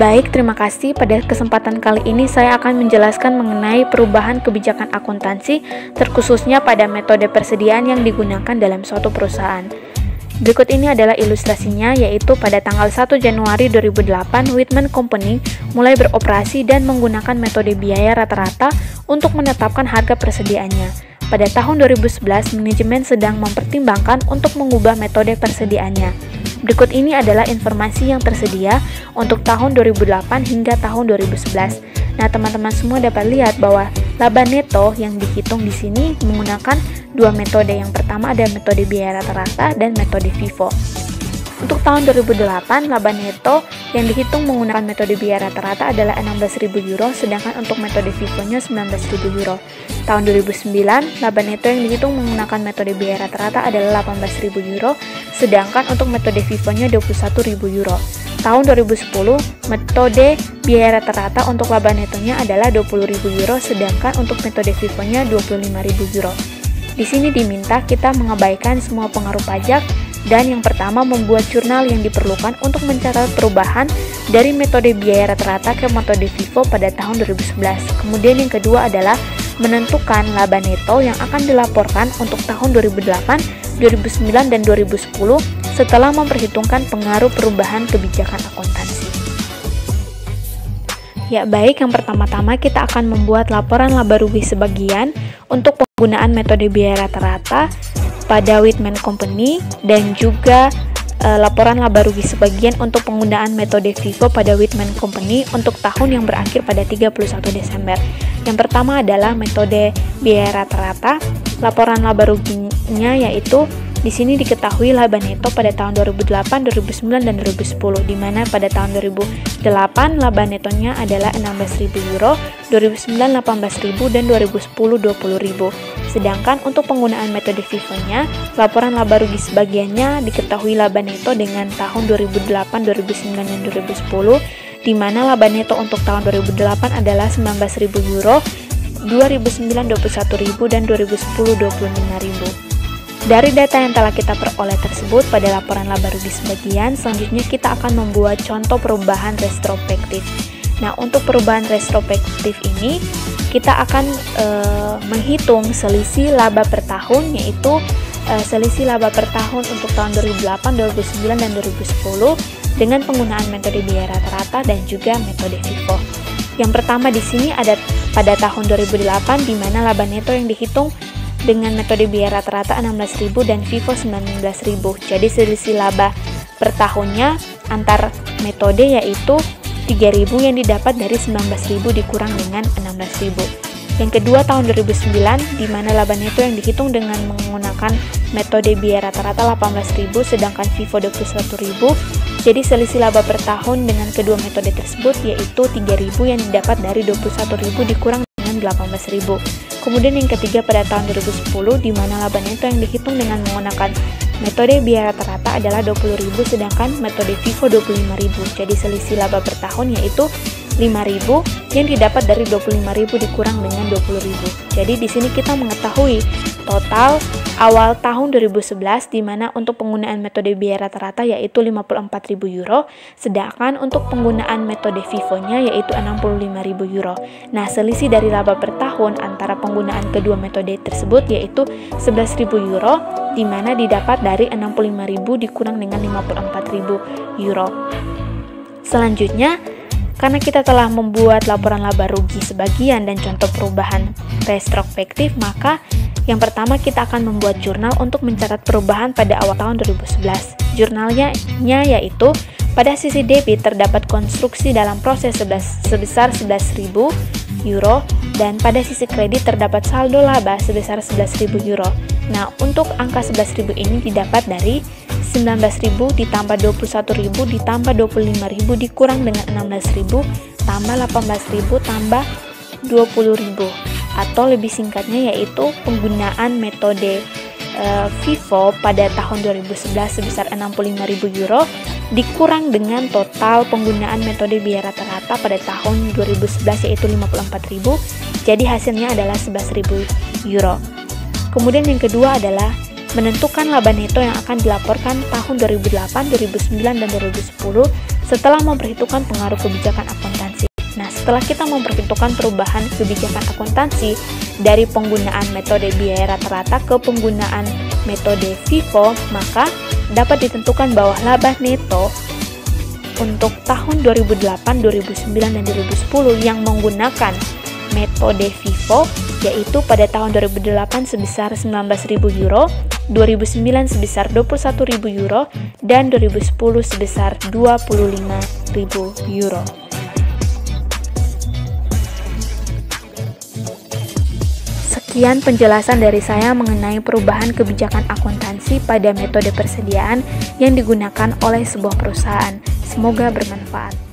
Baik, terima kasih. Pada kesempatan kali ini saya akan menjelaskan mengenai perubahan kebijakan akuntansi, terkhususnya pada metode persediaan yang digunakan dalam suatu perusahaan. Berikut ini adalah ilustrasinya, yaitu pada tanggal 1 Januari 2008, Whitman Company mulai beroperasi dan menggunakan metode biaya rata-rata untuk menetapkan harga persediaannya. Pada tahun 2011, manajemen sedang mempertimbangkan untuk mengubah metode persediaannya. Berikut ini adalah informasi yang tersedia untuk tahun 2008 hingga tahun 2011. Nah, teman-teman semua dapat lihat bahwa laba neto yang dihitung di sini menggunakan dua metode. Yang pertama ada metode biaya rata-rata dan metode FIFO. Untuk tahun 2008, laba neto yang dihitung menggunakan metode biaya rata-rata adalah 16.000 euro, sedangkan untuk metode FIFO-nya 19.000 euro. Tahun 2009, laba neto yang dihitung menggunakan metode biaya rata-rata adalah 18.000 euro, sedangkan untuk metode FIFO-nya 21.000 euro. Tahun 2010, metode biaya rata-rata untuk laba netonya adalah 20.000 euro, sedangkan untuk metode FIFO-nya 25.000 euro. Di sini diminta kita mengabaikan semua pengaruh pajak, dan yang pertama membuat jurnal yang diperlukan untuk mencatat perubahan dari metode biaya rata-rata ke metode FIFO pada tahun 2011. Kemudian yang kedua adalah menentukan laba neto yang akan dilaporkan untuk tahun 2008, 2009, dan 2010 setelah memperhitungkan pengaruh perubahan kebijakan akuntansi. Ya baik, yang pertama-tama kita akan membuat laporan laba rugi sebagian untuk penggunaan metode biaya rata-rata pada Whitman Company dan juga laporan laba rugi sebagian untuk penggunaan metode FIFO pada Whitman Company untuk tahun yang berakhir pada 31 Desember. Yang pertama adalah metode biaya rata-rata. Laporan laba ruginya yaitu di sini diketahui laba neto pada tahun 2008, 2009, dan 2010, di mana pada tahun 2008 laba netonya adalah 16.000 euro, 2009 18.000, dan 2010 20.000. Sedangkan untuk penggunaan metode FIFO-nya, laporan laba rugi sebagiannya diketahui laba neto dengan tahun 2008, 2009, dan 2010, di mana laba neto untuk tahun 2008 adalah 19.000 euro, 2009 21.000, dan 2010 25.000. Dari data yang telah kita peroleh tersebut pada laporan laba rugi sebagian, selanjutnya kita akan membuat contoh perubahan retrospektif. Nah, untuk perubahan retrospektif ini, kita akan menghitung selisih laba per tahun, yaitu selisih laba per tahun untuk tahun 2008, 2009, dan 2010 dengan penggunaan metode biaya rata-rata dan juga metode FIFO. Yang pertama di sini ada pada tahun 2008, di mana laba neto yang dihitung dengan metode biaya rata-rata 16.000 dan FIFO 19.000. Jadi selisih laba per tahunnya antar metode yaitu 3.000 yang didapat dari 19.000 dikurang dengan 16.000. Yang kedua tahun 2009, di mana laba neto yang dihitung dengan menggunakan metode biaya rata-rata 18.000 sedangkan FIFO 21.000. Jadi selisih laba per tahun dengan kedua metode tersebut yaitu 3.000 yang didapat dari 21.000 dikurang dengan 18.000. Kemudian yang ketiga pada tahun 2010, di mana laba neto yang dihitung dengan menggunakan metode biaya rata-rata adalah 20.000 sedangkan metode FIFO 25.000. Jadi selisih laba per tahun yaitu 5.000 yang didapat dari 25.000 dikurang dengan 20.000. Jadi di sini kita mengetahui total awal tahun 2011 di mana untuk penggunaan metode biaya rata-rata yaitu 54.000 euro, sedangkan untuk penggunaan metode FIFO-nya yaitu 65.000 euro. Nah, selisih dari laba per tahun antara penggunaan kedua metode tersebut yaitu 11.000 euro, di mana didapat dari 65.000 dikurang dengan 54.000 euro. Selanjutnya, karena kita telah membuat laporan laba rugi sebagian dan contoh perubahan retrospektif, maka yang pertama kita akan membuat jurnal untuk mencatat perubahan pada awal tahun 2011. Jurnalnya yaitu pada sisi debit terdapat konstruksi dalam proses sebesar 11.000 euro dan pada sisi kredit terdapat saldo laba sebesar 11.000 euro. Nah, untuk angka 11.000 ini didapat dari 19.000 ditambah 21.000 ditambah 25.000 dikurang dengan 16.000 tambah 18.000 tambah 20.000, atau lebih singkatnya yaitu penggunaan metode FIFO pada tahun 2011 sebesar 65.000 euro dikurang dengan total penggunaan metode biaya rata-rata pada tahun 2011 yaitu 54.000, jadi hasilnya adalah 11.000 euro. Kemudian yang kedua adalah menentukan laba neto yang akan dilaporkan tahun 2008, 2009, dan 2010 setelah memperhitungkan pengaruh kebijakan akuntansi. Nah, setelah kita memperhitungkan perubahan kebijakan akuntansi dari penggunaan metode biaya rata-rata ke penggunaan metode FIFO, maka dapat ditentukan bahwa laba neto untuk tahun 2008, 2009, dan 2010 yang menggunakan metode FIFO yaitu pada tahun 2008 sebesar 19.000 euro, 2009 sebesar 21.000 euro, dan 2010 sebesar 25.000 euro. Sekian penjelasan dari saya mengenai perubahan kebijakan akuntansi pada metode persediaan yang digunakan oleh sebuah perusahaan. Semoga bermanfaat.